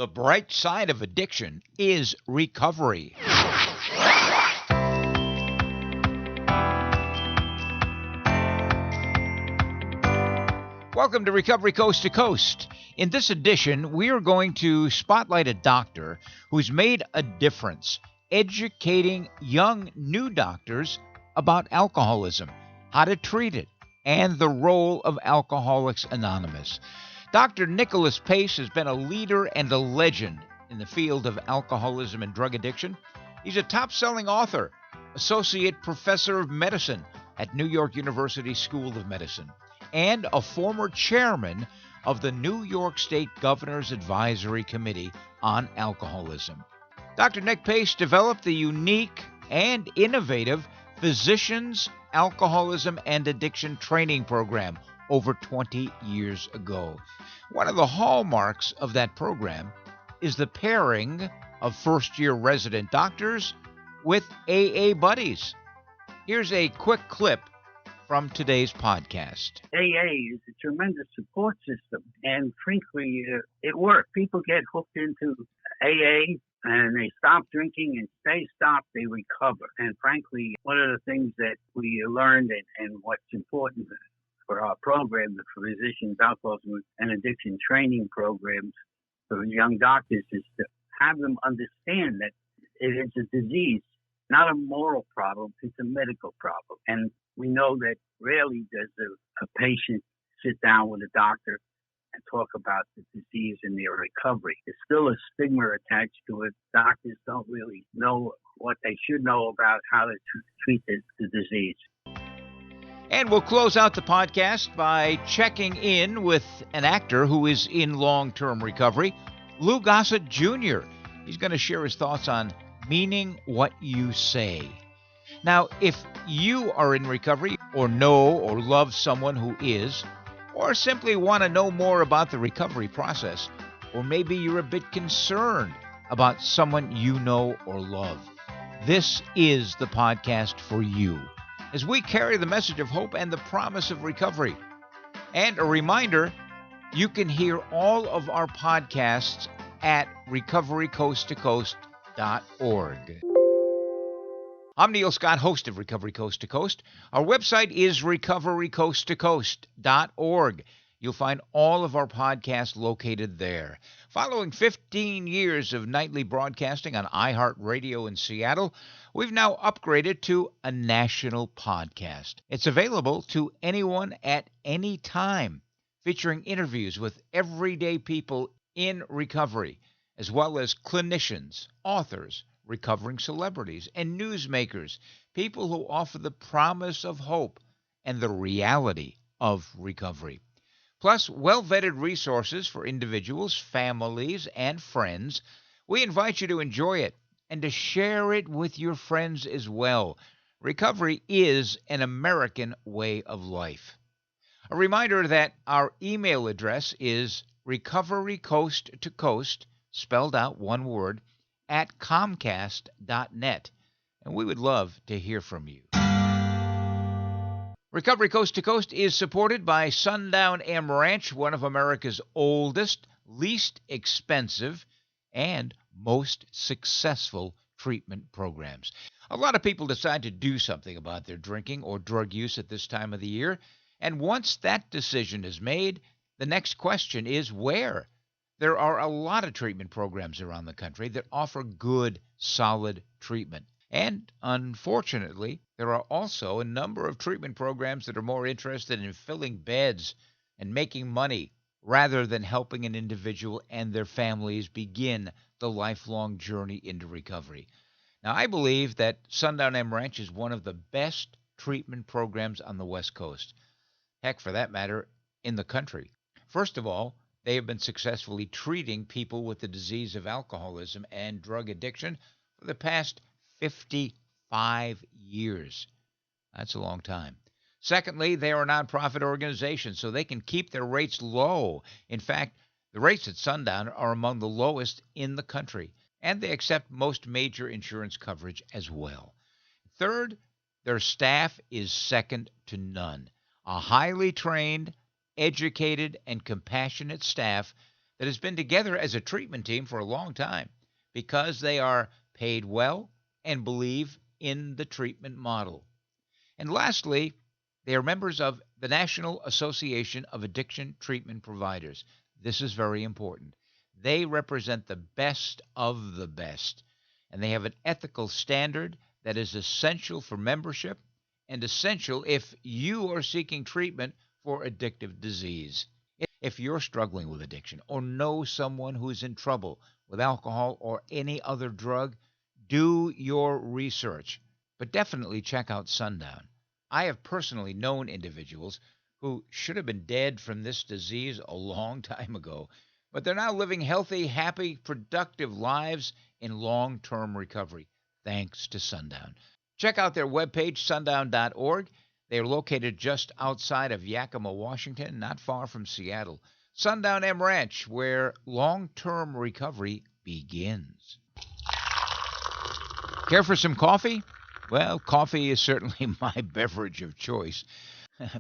The bright side of addiction is recovery. Welcome to Recovery Coast to Coast. In this edition, we are going to spotlight a doctor who's made a difference, educating young new doctors about alcoholism, how to treat it, and the role of Alcoholics Anonymous. Dr. Nicholas Pace has been a leader and a legend in the field of alcoholism and drug addiction. He's a top-selling author, associate professor of medicine at New York University School of Medicine, and a former chairman of the New York State Governor's Advisory Committee on Alcoholism. Dr. Nick Pace developed the unique and innovative Physicians' Alcoholism and Addiction Training Program over 20 years ago. One of the hallmarks of that program is the pairing of first-year resident doctors with AA buddies. Here's a quick clip from today's podcast. AA is a tremendous support system, and frankly, it works. People get hooked into AA, and they stop drinking, and they stop, they recover. And frankly, one of the things that we learned and what's important for our program, the Physicians' Alcoholism and Addiction Training Programs for young doctors, is to have them understand that it is a disease, not a moral problem, it's a medical problem. And we know that rarely does a patient sit down with a doctor and talk about the disease and their recovery. There's still a stigma attached to it. Doctors don't really know what they should know about how to treat the disease. And we'll close out the podcast by checking in with an actor who is in long-term recovery, Lou Gossett Jr. He's going to share his thoughts on meaning what you say. Now, if you are in recovery or know or love someone who is, or simply want to know more about the recovery process, or maybe you're a bit concerned about someone you know or love, this is the podcast for you, as we carry the message of hope and the promise of recovery. And a reminder, you can hear all of our podcasts at recoverycoasttocoast.org. I'm Neil Scott, host of Recovery Coast to Coast. Our website is recoverycoasttocoast.org. You'll find all of our podcasts located there. Following 15 years of nightly broadcasting on iHeartRadio in Seattle, we've now upgraded to a national podcast. It's available to anyone at any time, featuring interviews with everyday people in recovery, as well as clinicians, authors, recovering celebrities, and newsmakers, people who offer the promise of hope and the reality of recovery. Plus, well-vetted resources for individuals, families, and friends. We invite you to enjoy it and to share it with your friends as well. Recovery is an American way of life. A reminder that our email address is recoverycoasttocoast, spelled out one word, at comcast.net, and we would love to hear from you. Recovery Coast to Coast is supported by Sundown M Ranch, one of America's oldest, least expensive, and most successful treatment programs. A lot of people decide to do something about their drinking or drug use at this time of the year, and once that decision is made, the next question is where? There are a lot of treatment programs around the country that offer good, solid treatment. And unfortunately, there are also a number of treatment programs that are more interested in filling beds and making money rather than helping an individual and their families begin the lifelong journey into recovery. Now, I believe that Sundown M Ranch is one of the best treatment programs on the West Coast. Heck, for that matter, in the country. First of all, they have been successfully treating people with the disease of alcoholism and drug addiction for the past 55 years. That's a long time. Secondly, they are a nonprofit organization, so they can keep their rates low. In fact, the rates at Sundown are among the lowest in the country, and they accept most major insurance coverage as well. Third, their staff is second to none. A highly trained, educated, and compassionate staff that has been together as a treatment team for a long time because they are paid well and believe in the treatment model. And lastly, they are members of the National Association of Addiction Treatment Providers. This is very important. They represent the best of the best, and they have an ethical standard that is essential for membership and essential if you are seeking treatment for addictive disease. If you're struggling with addiction or know someone who's in trouble with alcohol or any other drug, do your research, but definitely check out Sundown. I have personally known individuals who should have been dead from this disease a long time ago, but they're now living healthy, happy, productive lives in long-term recovery, thanks to Sundown. Check out their webpage, sundown.org. They are located just outside of Yakima, Washington, not far from Seattle. Sundown M Ranch, where long-term recovery begins. Care for some coffee? Well, coffee is certainly my beverage of choice.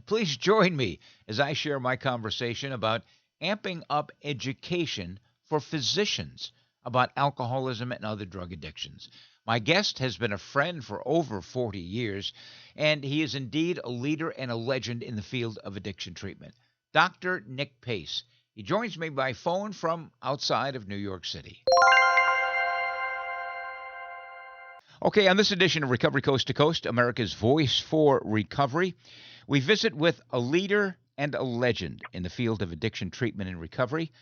Please join me as I share my conversation about amping up education for physicians about alcoholism and other drug addictions. My guest has been a friend for over 40 years, and he is indeed a leader and a legend in the field of addiction treatment. Dr. Nick Pace. He joins me by phone from outside of New York City. Okay, on this edition of Recovery Coast to Coast, America's Voice for Recovery, we visit with a leader and a legend in the field of addiction treatment and recovery.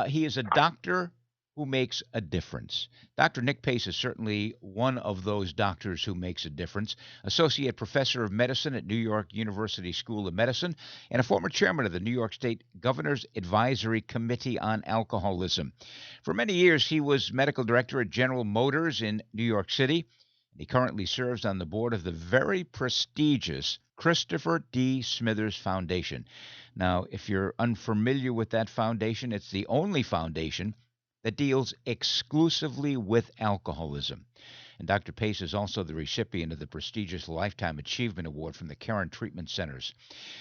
He is a doctor who makes a difference. Dr. Nick Pace is certainly one of those doctors who makes a difference. Associate Professor of Medicine at New York University School of Medicine and a former chairman of the New York State Governor's Advisory Committee on Alcoholism. For many years, he was medical director at General Motors in New York City. He currently serves on the board of the very prestigious Christopher D. Smithers Foundation. Now, if you're unfamiliar with that foundation, it's the only foundation that deals exclusively with alcoholism. And Dr. Pace is also the recipient of the prestigious Lifetime Achievement Award from the Caron Treatment Centers.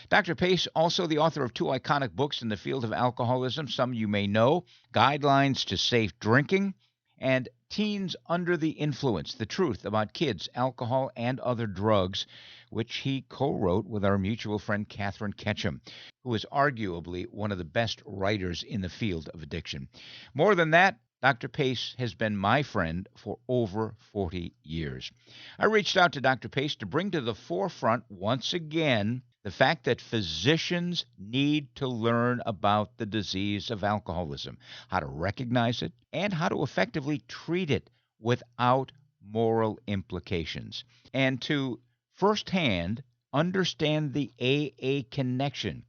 Dr. Pace, also the author of two iconic books in the field of alcoholism, some you may know, Guidelines to Safe Drinking and Teens Under the Influence, The Truth About Kids, Alcohol, and Other Drugs, which he co-wrote with our mutual friend Catherine Ketchum, who is arguably one of the best writers in the field of addiction. More than that, Dr. Pace has been my friend for over 40 years. I reached out to Dr. Pace to bring to the forefront once again the fact that physicians need to learn about the disease of alcoholism, how to recognize it, and how to effectively treat it without moral implications, and to firsthand understand the AA connection,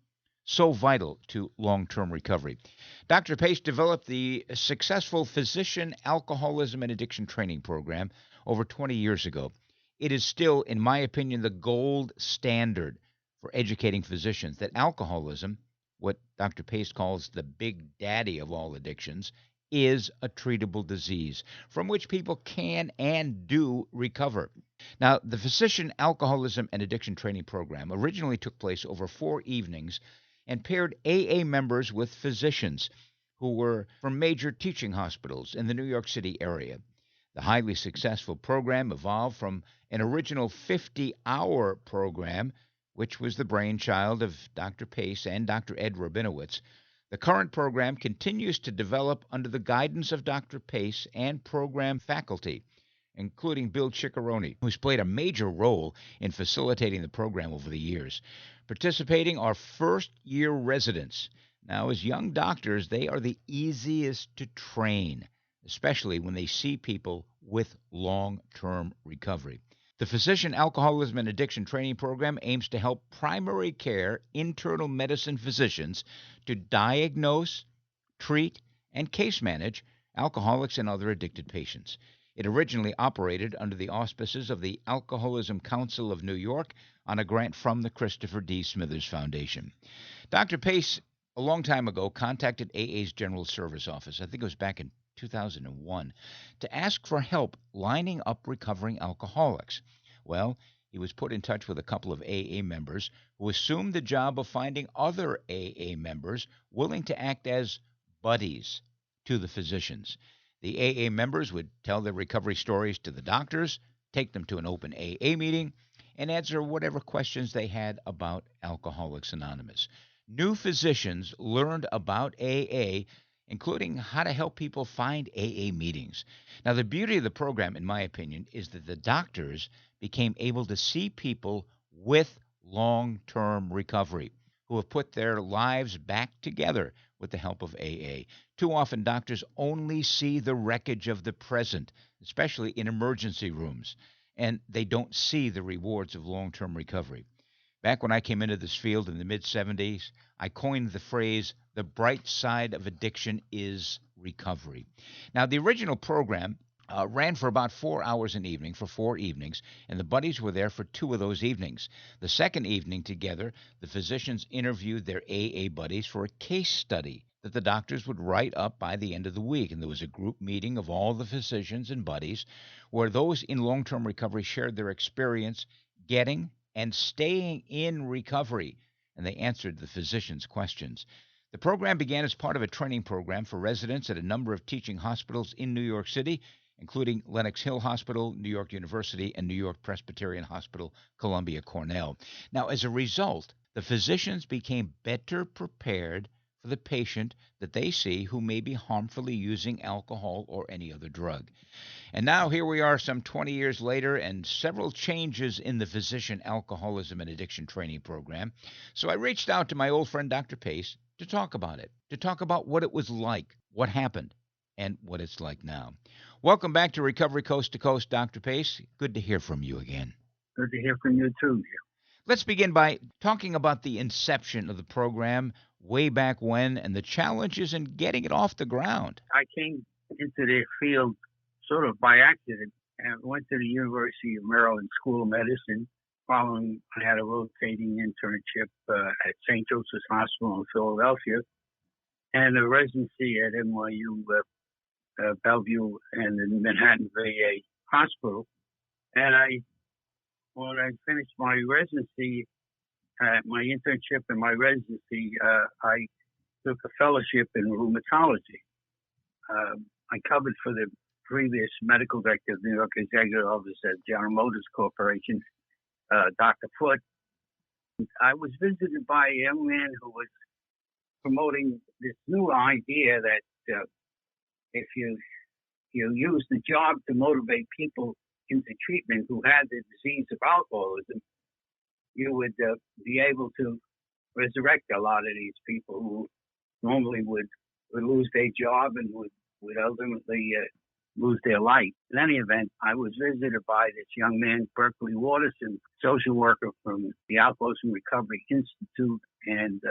so vital to long-term recovery. Dr. Pace developed the successful Physician Alcoholism and Addiction Training Program over 20 years ago. It is still, in my opinion, the gold standard for educating physicians that alcoholism, what Dr. Pace calls the big daddy of all addictions, is a treatable disease from which people can and do recover. Now, the Physician Alcoholism and Addiction Training Program originally took place over 4 evenings and paired AA members with physicians who were from major teaching hospitals in the New York City area. The highly successful program evolved from an original 50-hour program, which was the brainchild of Dr. Pace and Dr. Ed Rabinowitz. The current program continues to develop under the guidance of Dr. Pace and program faculty, including Bill Ciccarone, who's played a major role in facilitating the program over the years. Participating are first-year residents. Now, as young doctors, they are the easiest to train, especially when they see people with long-term recovery. The Physician Alcoholism and Addiction Training Program aims to help primary care internal medicine physicians to diagnose, treat, and case manage alcoholics and other addicted patients. It originally operated under the auspices of the Alcoholism Council of New York on a grant from the Christopher D. Smithers Foundation. Dr. Pace, a long time ago, contacted AA's General Service Office, I think it was back in 2001, to ask for help lining up recovering alcoholics. Well, he was put in touch with a couple of AA members who assumed the job of finding other AA members willing to act as buddies to the physicians. The AA members would tell their recovery stories to the doctors, take them to an open AA meeting, and answer whatever questions they had about Alcoholics Anonymous. New physicians learned about AA, including how to help people find AA meetings. Now, the beauty of the program, in my opinion, is that the doctors became able to see people with long-term recovery who have put their lives back together with the help of AA. Too often, doctors only see the wreckage of the present, especially in emergency rooms, and they don't see the rewards of long-term recovery. Back when I came into this field in the mid-'70s, I coined the phrase, the bright side of addiction is recovery. Now, the original program ran for about 4 hours an evening for 4 evenings, and the buddies were there for 2 of those evenings. The second evening together, the physicians interviewed their AA buddies for a case study that the doctors would write up by the end of the week. And there was a group meeting of all the physicians and buddies where those in long-term recovery shared their experience getting and staying in recovery, and they answered the physicians' questions. The program began as part of a training program for residents at a number of teaching hospitals in New York City, including Lenox Hill Hospital, New York University, and New York Presbyterian Hospital, Columbia Cornell. Now, as a result, the physicians became better prepared for the patient that they see who may be harmfully using alcohol or any other drug. And now here we are some 20 years later, and several changes in the physician alcoholism and addiction training program. So I reached out to my old friend Dr. Pace to talk about it, to talk about what it was like, what happened, and what it's like now. Welcome back to Recovery Coast to Coast, Dr. Pace. Good to hear from you again. Good to hear from you too. Let's begin by talking about the inception of the program way back when and the challenges in getting it off the ground. I came into the field sort of by accident and went to the University of Maryland School of Medicine. Following, I had a rotating internship at St. Joseph's Hospital in Philadelphia and a residency at NYU Bellevue and the Manhattan VA Hospital. And when I finished my residency, my internship and my residency, I took a fellowship in rheumatology. I covered for the previous medical director of the New York Executive Office at General Motors Corporation, Dr. Foote. I was visited by a young man who was promoting this new idea that if you use the job to motivate people into treatment who had the disease of alcoholism, you would be able to resurrect a lot of these people who normally would lose their job and would ultimately lose their life. In any event, I was visited by this young man, Berkeley Waterson, social worker from the Alcoholism Recovery Institute, and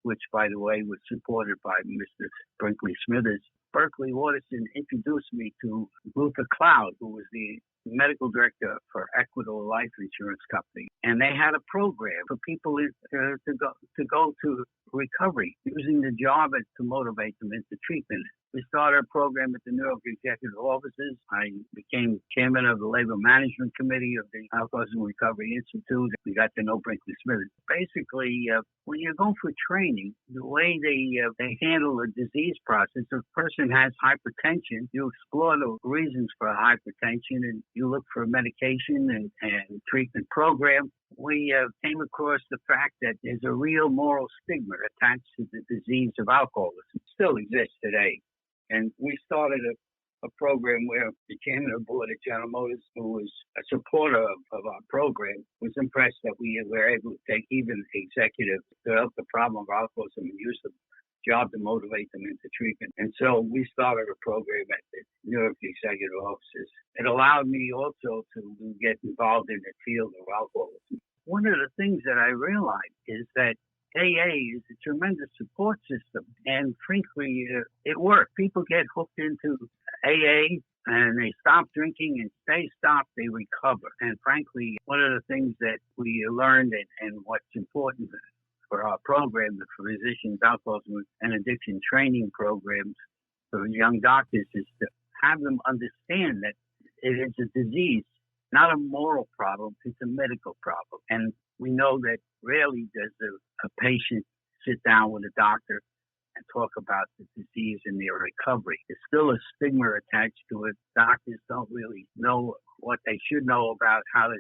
which, by the way, was supported by Mr. Brinkley Smithers. Berkeley Waterson introduced me to Luther Cloud, who was the medical director for Equitable Life Insurance Company, and they had a program for people to go to recovery, using the job to motivate them into treatment. We started a program at the New York Executive Offices. I became chairman of the Labor Management Committee of the Alcoholism Recovery Institute. We got to know Brinkley Smithers. Basically, when you go for training, the way they handle the disease process, if a person has hypertension, you explore the reasons for hypertension and you look for medication and treatment program. We came across the fact that there's a real moral stigma attached to the disease of alcoholism. It still exists today. And we started a program where the chairman of the board at General Motors, who was a supporter of our program, was impressed that we were able to take even executives to help the problem of alcoholism and use the job to motivate them into treatment. And so we started a program at the New York Executive Offices. It allowed me also to get involved in the field of alcoholism. One of the things that I realized is that AA is a tremendous support system, and frankly, it works. People get hooked into AA, and they stop drinking, and stay stopped, they recover. And frankly, one of the things that we learned and what's important for our program, the Physicians Alcoholism and Addiction Training Programs for young doctors, is to have them understand that it is a disease, not a moral problem, it's a medical problem. And we know that rarely does a patient sit down with a doctor and talk about the disease and their recovery. There's still a stigma attached to it. Doctors don't really know what they should know about how to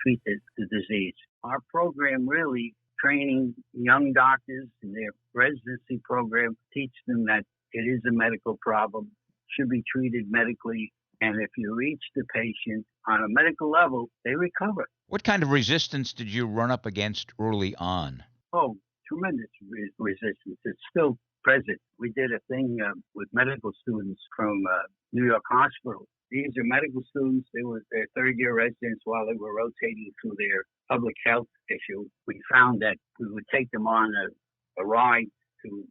treat the disease. Our program really training young doctors in their residency program, teach them that it is a medical problem, should be treated medically, and if you reach the patient on a medical level, they recover. What kind of resistance did you run up against early on? Oh, tremendous resistance. It's still present. We did a thing with medical students from New York Hospital. These are medical students. They were their third-year residents while they were rotating through their public health issue. We found that we would take them on a ride to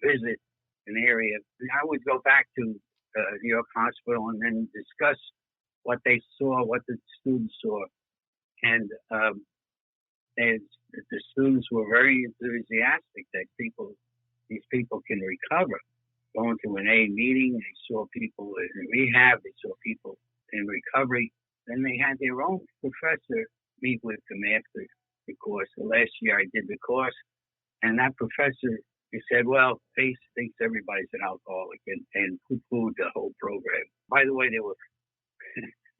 visit an area. I would go back to New York Hospital and then discuss what they saw, what the students saw. And the students were very enthusiastic that these people can recover. Going to an A meeting, they saw people in rehab, they saw people in recovery. Then they had their own professor meet with them after the course. The last year I did the course, and that professor, he said, well, Pace thinks everybody's an alcoholic, and poo-pooed the whole program. By the way,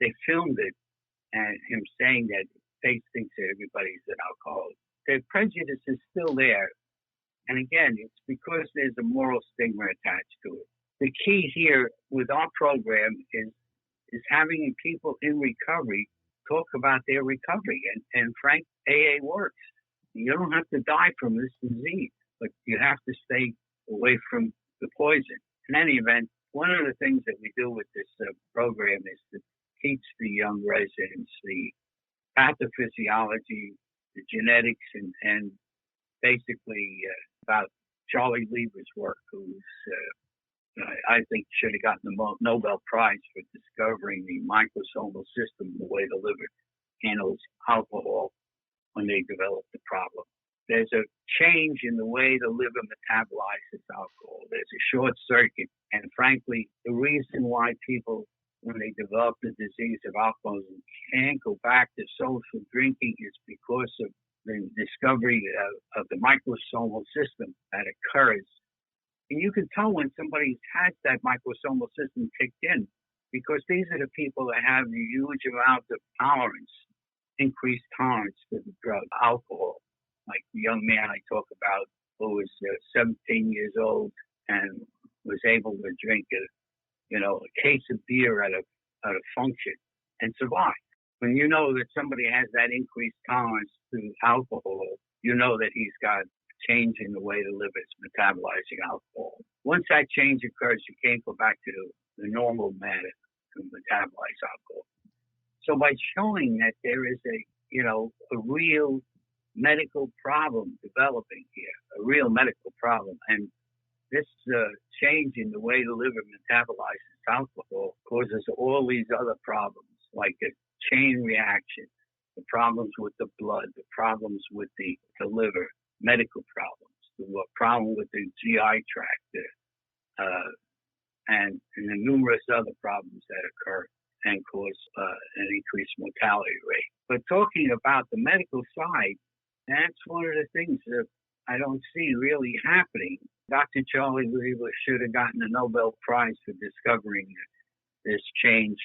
they filmed it, and him saying that Pace thinks that everybody's an alcoholic. The prejudice is still there. And again, it's because there's a moral stigma attached to it. The key here with our program is having people in recovery talk about their recovery. And Frank, AA works. You don't have to die from this disease, but you have to stay away from the poison. In any event, one of the things that we do with this program is to teach the young residents the pathophysiology, the genetics, and basically about Charlie Lieber's work, who's I think should have gotten the Nobel Prize for discovering the microsomal system, the way the liver handles alcohol when they develop the problem. There's a change in the way the liver metabolizes alcohol. There's a short circuit. And frankly, the reason why people, when they develop the disease of alcoholism, can't go back to social drinking is because of the discovery of the microsomal system that occurs. And you can tell when somebody has that microsomal system kicked in, because these are the people that have a huge amount of tolerance, increased tolerance to the drug, alcohol. Like the young man I talk about who was 17 years old and was able to drink a case of beer at a function and survive. When you know that somebody has that increased tolerance to alcohol, you know that he's got change in the way the liver is metabolizing alcohol. Once that change occurs, you can't go back to the normal manner to metabolize alcohol. So by showing that there is a real medical problem developing here, a real medical problem, and this change in the way the liver metabolizes alcohol causes all these other problems, like a chain reaction, the problems with the blood, the problems with the liver, medical problems, the problem with the GI tract, and the numerous other problems that occur and cause an increased mortality rate. But talking about the medical side, that's one of the things that I don't see really happening. Dr. Charlie Lieber should have gotten a Nobel Prize for discovering this change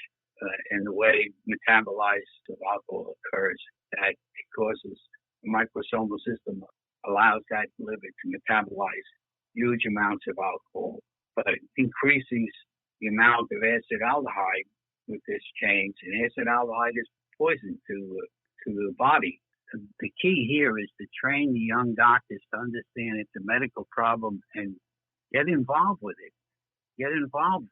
in the way metabolization of alcohol occurs, that it causes the microsomal system, allows that liver to metabolize huge amounts of alcohol, but it increases the amount of acetaldehyde with this change, and acetaldehyde is poison to the body. The key here is to train the young doctors to understand it's a medical problem and get involved with it. Get involved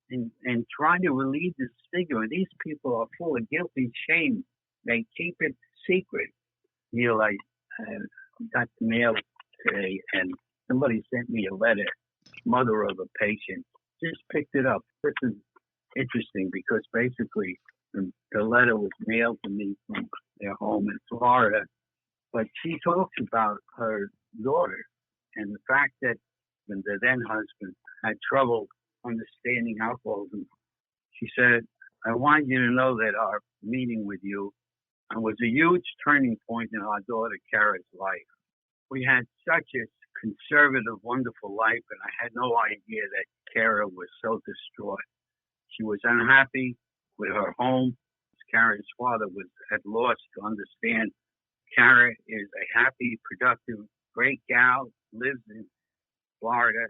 and try to relieve the stigma. These people are full of guilt and shame. They keep it secret. I got the mail today, and somebody sent me a letter, mother of a patient. Just picked it up. This is interesting because basically the letter was mailed to me from their home in Florida. But she talks about her daughter and the fact that the then husband had trouble understanding alcoholism. She said, I want you to know that our meeting with you was a huge turning point in our daughter Kara's life. We had such a conservative, wonderful life, and I had no idea that Kara was so distraught. She was unhappy with her home. Kara's father was at loss to understand. Kara is a happy, productive, great gal, lives in Florida.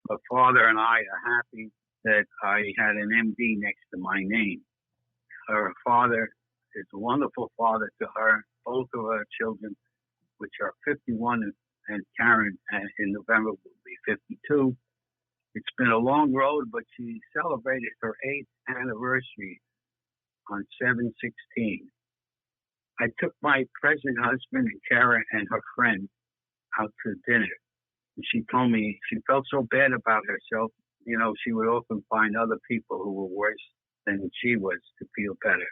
Her father and I are happy that I had an MD next to my name. Her father is a wonderful father to her, both of her children, which are 51, and Karen in November will be 52. It's been a long road, but she celebrated her 8th anniversary on 7/16. I took my present husband and Kara and her friend out to dinner. And she told me she felt so bad about herself. You know, she would often find other people who were worse than she was to feel better.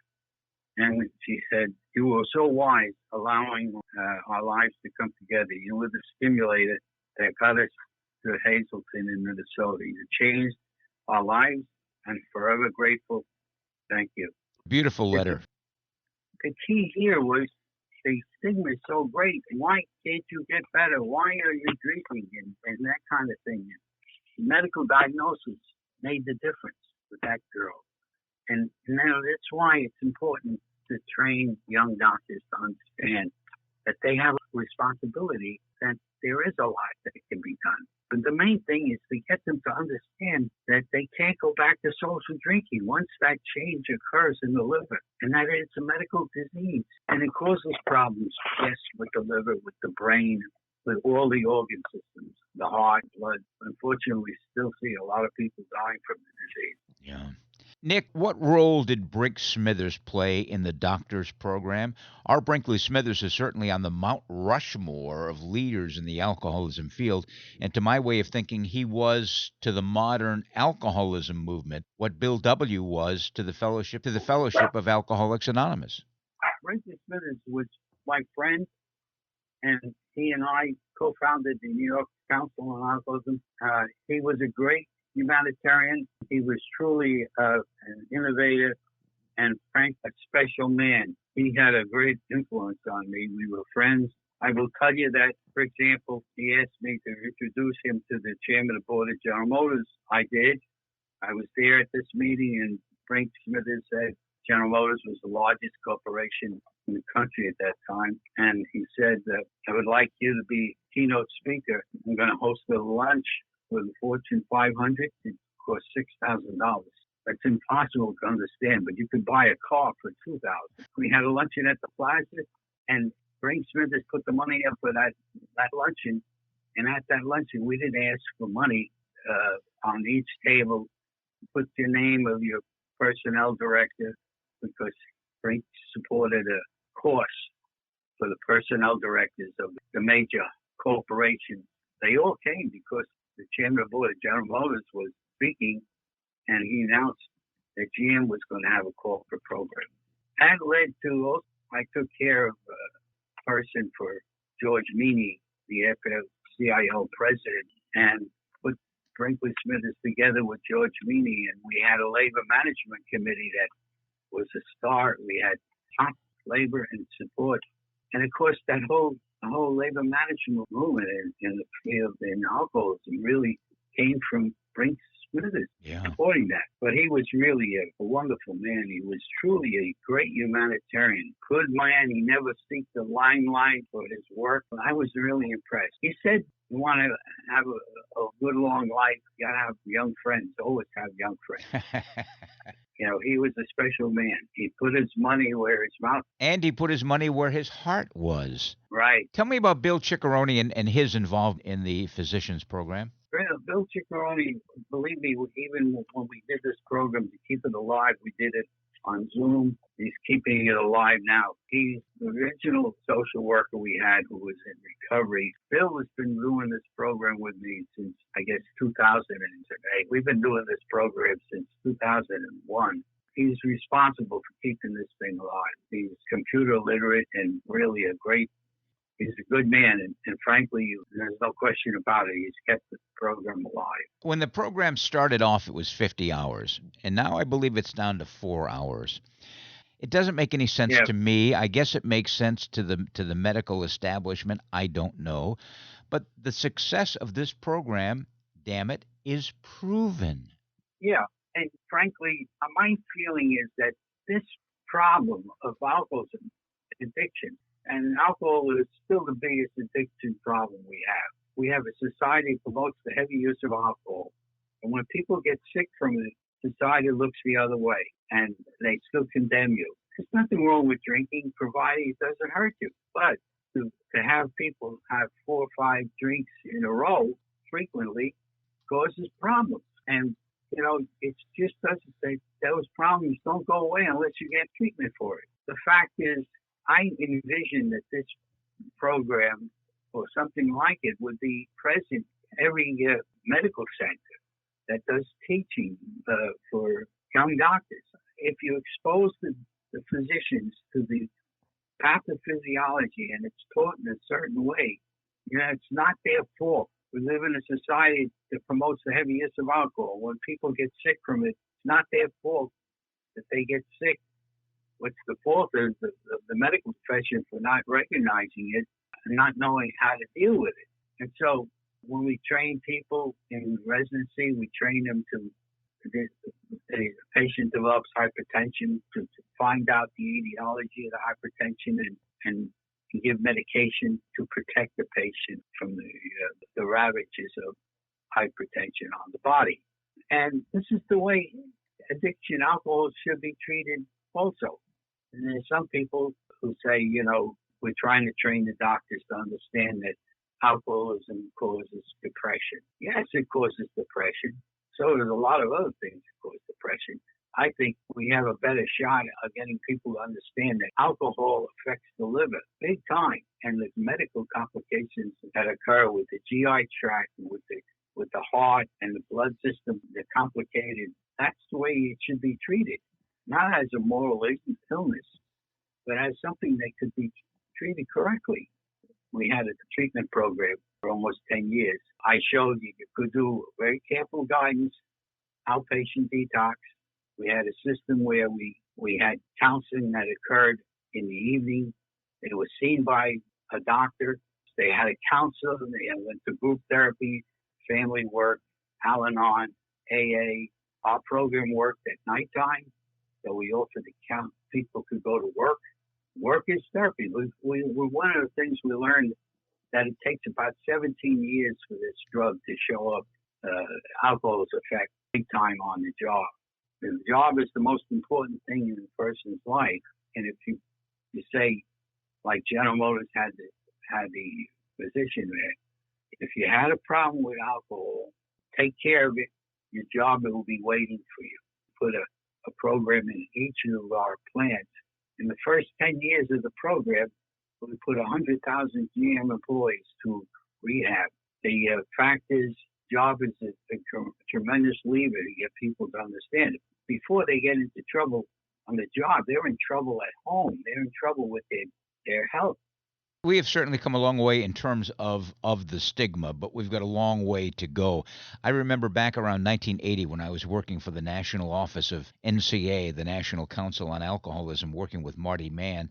And she said, "You were so wise allowing our lives to come together. You were the stimulator that got us to Hazleton in Minnesota. You changed our lives, and forever grateful. Thank you." Beautiful letter. The key here was the stigma is so great. Why can't you get better? Why are you drinking? And that kind of thing. Medical diagnosis made the difference with that girl. And now that's why it's important to train young doctors to understand that they have a responsibility, that there is a lot that can be done. But the main thing is to get them to understand that they can't go back to social drinking once that change occurs in the liver, and that it's a medical disease. And it causes problems, yes, with the liver, with the brain, with all the organ systems, the heart, blood. Unfortunately, we still see a lot of people dying from the disease. Yeah. Nick, what role did Brink Smithers play in the doctor's program? Our Brinkley Smithers is certainly on the Mount Rushmore of leaders in the alcoholism field, and to my way of thinking, he was to the modern alcoholism movement what Bill W. was to the Fellowship of Alcoholics Anonymous. Brinkley Smithers was my friend, and he and I co-founded the New York Council on Alcoholism. He was a great humanitarian. He was truly an innovator and, frank, a special man. He had a great influence on me. We were friends. I will tell you that, for example, he asked me to introduce him to the chairman of the board of General Motors. I did. I was there at this meeting, and Brink Smithers said General Motors was the largest corporation in the country at that time. And he said, I would like you to be keynote speaker. I'm going to host a lunch with the Fortune 500. It costs $6,000. That's impossible to understand, but you could buy a car for $2,000. We had a luncheon at the Plaza, and Brink Smithers put the money up for that luncheon. And at that luncheon, we didn't ask for money. On each table, put your name of your personnel director, because Brink supported a course for the personnel directors of the major corporations. They all came because the chairman of the board of General Motors was speaking, and he announced that GM was going to have a corporate program. That led to, I took care of a person for George Meany, the AFL-CIO president, and put Brinkley Smithers together with George Meany, and we had a labor management committee that was a start. We had top labor and support. And of course, the whole labor management movement in the field in alcoholism really came from Brink Smithers supporting that. But he was really a wonderful man. He was truly a great humanitarian. Good man. He never seeked the limelight for his work. I was really impressed. He said, you want to have a good long life, you got to have young friends. Always have young friends. You know, he was a special man. He put his money where his mouth. And he put his money where his heart was. Right. Tell me about Bill Ciccarone and his involvement in the physicians program. Bill Ciccarone, believe me, even when we did this program to keep it alive, we did it on Zoom. He's keeping it alive now. He's the original social worker we had who was in recovery. Bill has been doing this program with me since, I guess, 2008. We've been doing this program since 2001. He's responsible for keeping this thing alive. He's computer literate and really he's a good man, and frankly, there's no question about it. He's kept the program alive. When the program started off, it was 50 hours, and now I believe it's down to 4 hours. It doesn't make any sense to me. I guess it makes sense to the medical establishment. I don't know. But the success of this program, damn it, is proven. Yeah, and frankly, my feeling is that this problem of alcoholism, addiction, and alcohol is still the biggest addiction problem we have. We have a society that promotes the heavy use of alcohol. And when people get sick from it, society looks the other way and they still condemn you. There's nothing wrong with drinking, provided it doesn't hurt you. But to have people have 4 or 5 drinks in a row frequently causes problems. And, it just doesn't say those problems don't go away unless you get treatment for it. The fact is, I envision that this program or something like it would be present every medical center that does teaching for young doctors. If you expose the physicians to the pathophysiology and it's taught in a certain way, it's not their fault. We live in a society that promotes the heavy use of alcohol. When people get sick from it, it's not their fault that they get sick. What's the fault is the medical profession for not recognizing it and not knowing how to deal with it. And so when we train people in residency, we train them to, the patient develops hypertension, to find out the etiology of the hypertension and give medication to protect the patient from the ravages of hypertension on the body. And this is the way addiction, alcohol should be treated also. And there's some people who say, we're trying to train the doctors to understand that alcoholism causes depression. Yes, it causes depression. So there's a lot of other things that cause depression. I think we have a better shot of getting people to understand that alcohol affects the liver big time, and there's medical complications that occur with the GI tract, with the heart and the blood system. They're complicated. That's the way it should be treated, not as a moral illness, but as something that could be treated correctly. We had a treatment program for almost 10 years. I showed you could do very careful guidance, outpatient detox. We had a system where we had counseling that occurred in the evening. They were seen by a doctor. They had a counselor. They went to group therapy, family work, Al-Anon, AA. Our program worked at nighttime, so we offered people could go to work. Work is therapy. One of the things we learned that it takes about 17 years for this drug to show up, alcohol's effect, big time on the job. The job is the most important thing in a person's life. And if you say, like General Motors had the position there, if you had a problem with alcohol, take care of it. Your job will be waiting for you. Put a program in each of our plants. In the first 10 years of the program, we put 100,000 GM employees to rehab. The fact is, job is a tremendous lever to get people to understand it. Before they get into trouble on the job, they're in trouble at home. They're in trouble with their health. We have certainly come a long way in terms of the stigma, but we've got a long way to go. I remember back around 1980 when I was working for the national office of NCA, the National Council on Alcoholism, working with Marty Mann.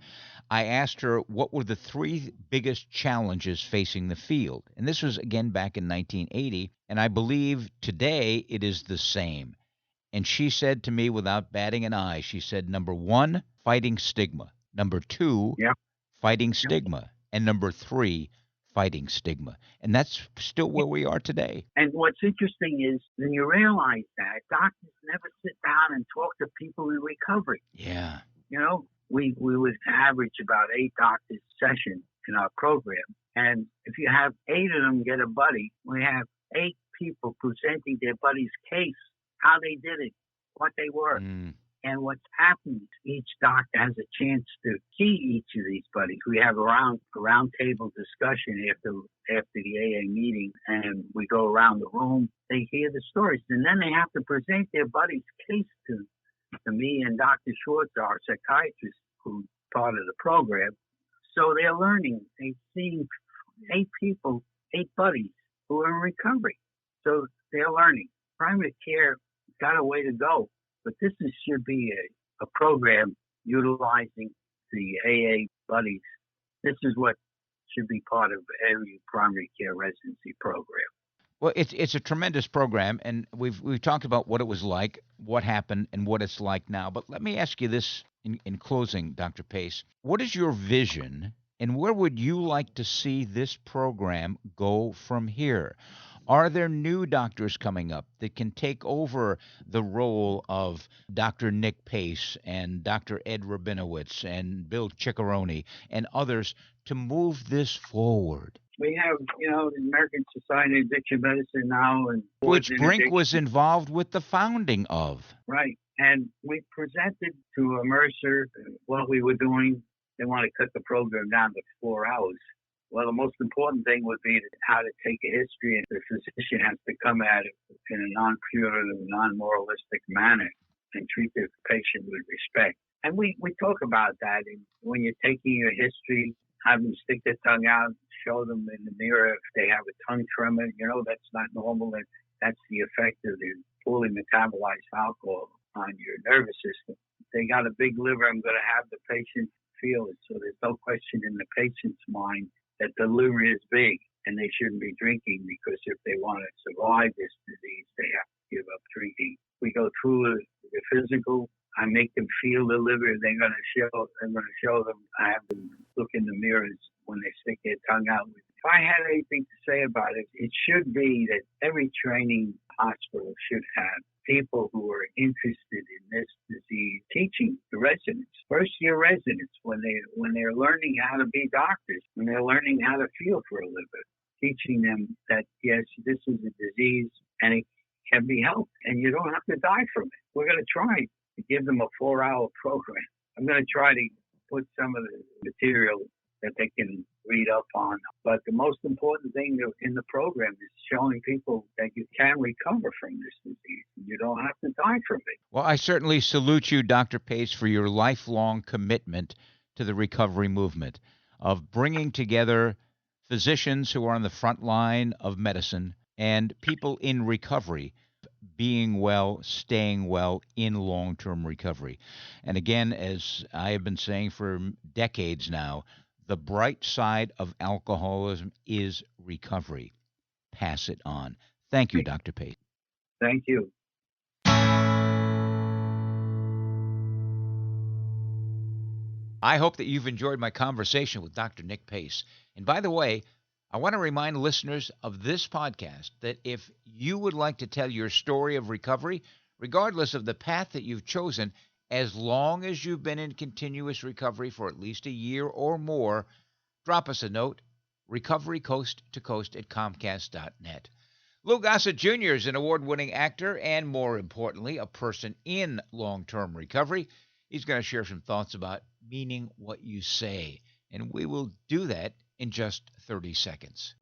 I asked her what were the 3 biggest challenges facing the field. And this was, again, back in 1980, and I believe today it is the same. And she said to me without batting an eye, she said, number 1, fighting stigma. Number 2, fighting stigma. And number 3, fighting stigma. And that's still where we are today. And what's interesting is when you realize that doctors never sit down and talk to people in recovery. Yeah. We would average about 8 doctors session in our program. And if you have 8 of them get a buddy, we have 8 people presenting their buddy's case, how they did it, what they were. And what's happened, each doctor has a chance to see each of these buddies. We have a round table discussion after the AA meeting, and we go around the room. They hear the stories, and then they have to present their buddy's case to me and Dr. Schwartz, our psychiatrist, who's part of the program. So they're learning. They've seen 8 people, 8 buddies who are in recovery. So they're learning. Primary care got a way to go. But this should be a program utilizing the AA buddies. This is what should be part of every primary care residency program. Well, it's a tremendous program, and we've talked about what it was like, what happened, and what it's like now. But let me ask you this in closing, Dr. Pace. What is your vision, and where would you like to see this program go from here? Are there new doctors coming up that can take over the role of Dr. Nick Pace and Dr. Ed Rabinowitz and Bill Ciccarone and others to move this forward? We have, the American Society of Addiction Medicine now. And which Brink was involved with the founding of. Right. And we presented to Mercer what we were doing. They want to cut the program down to 4 hours. Well, the most important thing would be how to take a history, and the physician has to come at it in a non-punitive, non-moralistic manner and treat the patient with respect. And we talk about that. And when you're taking your history, have them stick their tongue out, show them in the mirror if they have a tongue tremor. That's not normal. And that's the effect of the poorly metabolized alcohol on your nervous system. If they got a big liver, I'm going to have the patient feel it. So there's no question in the patient's mind that the liver is big and they shouldn't be drinking, because if they want to survive this disease, they have to give up drinking. We go through the physical. I make them feel the liver. I'm going to show them. I have them look in the mirrors when they stick their tongue out. If I had anything to say about it, it should be that every training hospital should have people who are interested in this disease teaching the residents, first-year residents, when they're learning how to be doctors, when they're learning how to feel for a liver, teaching them that, yes, this is a disease and it can be helped and you don't have to die from it. We're going to try to give them a 4-hour program. I'm going to try to put some of the material that they can read up on. But the most important thing in the program is showing people that you can recover from this disease. You don't have to die from it. Well, I certainly salute you, Dr. Pace, for your lifelong commitment to the recovery movement of bringing together physicians who are on the front line of medicine and people in recovery, being well, staying well in long-term recovery. And again, as I have been saying for decades now, the bright side of alcoholism is recovery. Pass it on. Thank you, Dr. Pace. Thank you. I hope that you've enjoyed my conversation with Dr. Nick Pace. And by the way, I want to remind listeners of this podcast that if you would like to tell your story of recovery, regardless of the path that you've chosen, as long as you've been in continuous recovery for at least a year or more, drop us a note, recoverycoasttocoast@comcast.net. Lou Gossett Jr. is an award-winning actor and, more importantly, a person in long-term recovery. He's going to share some thoughts about meaning what you say, and we will do that in just 30 seconds.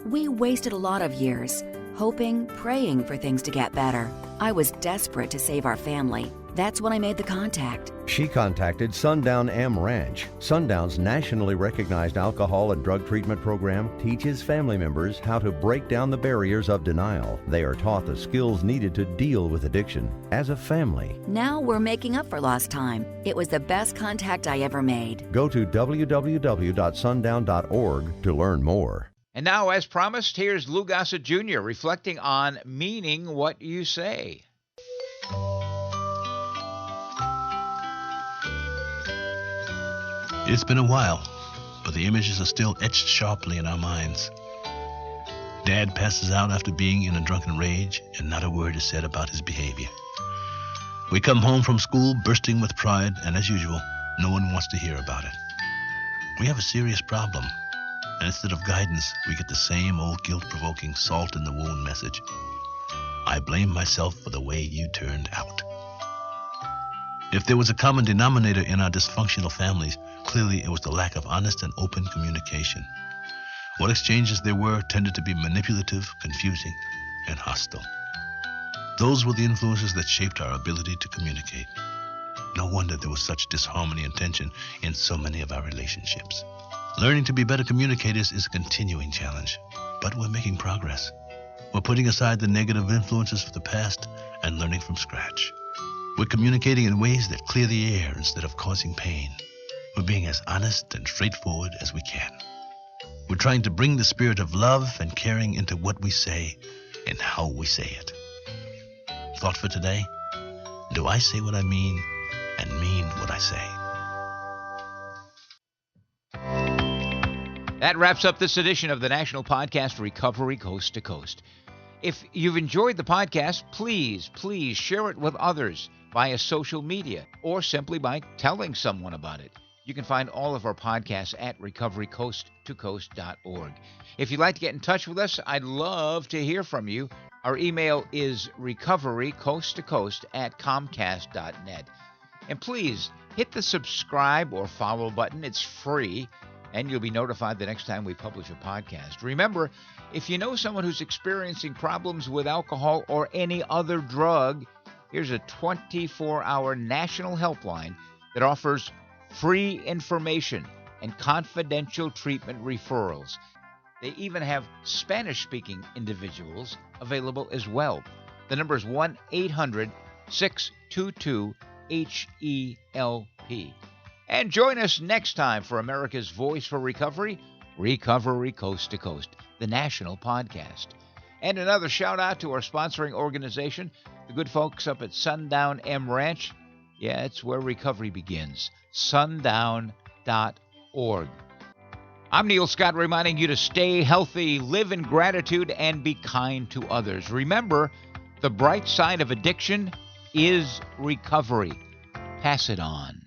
We wasted a lot of years hoping, praying for things to get better. I was desperate to save our family. That's when I made the contact. She contacted Sundown Am Ranch. Sundown's nationally recognized alcohol and drug treatment program teaches family members how to break down the barriers of denial. They are taught the skills needed to deal with addiction as a family. Now we're making up for lost time. It was the best contact I ever made. Go to www.sundown.org to learn more. And now, as promised, here's Lou Gossett Jr. reflecting on meaning what you say. It's been a while, but the images are still etched sharply in our minds. Dad passes out after being in a drunken rage, and not a word is said about his behavior. We come home from school bursting with pride, and as usual, no one wants to hear about it. We have a serious problem, and instead of guidance, we get the same old guilt-provoking salt-in-the-wound message. I blame myself for the way you turned out. If there was a common denominator in our dysfunctional families, clearly it was the lack of honest and open communication. What exchanges there were tended to be manipulative, confusing, and hostile. Those were the influences that shaped our ability to communicate. No wonder there was such disharmony and tension in so many of our relationships. Learning to be better communicators is a continuing challenge, but we're making progress. We're putting aside the negative influences of the past and learning from scratch. We're communicating in ways that clear the air instead of causing pain. We're being as honest and straightforward as we can. We're trying to bring the spirit of love and caring into what we say and how we say it. Thought for today? Do I say what I mean and mean what I say? That wraps up this edition of the National Podcast Recovery Coast to Coast. If you've enjoyed the podcast, please share it with others via social media or simply by telling someone about it. You can find all of our podcasts at recoverycoasttocoast.org. If you'd like to get in touch with us, I'd love to hear from you. Our email is recoverycoasttocoast@comcast.net. And please hit the subscribe or follow button. It's free, and you'll be notified the next time we publish a podcast. Remember, if you know someone who's experiencing problems with alcohol or any other drug, here's a 24-hour national helpline that offers free information and confidential treatment referrals. They even have Spanish-speaking individuals available as well. The number is 1-800-622-HELP. And join us next time for America's Voice for Recovery, Recovery Coast to Coast, the national podcast. And another shout out to our sponsoring organization, the good folks up at Sundown M Ranch. Yeah, it's where recovery begins. Sundown.org. I'm Neil Scott, reminding you to stay healthy, live in gratitude, and be kind to others. Remember, the bright side of addiction is recovery. Pass it on.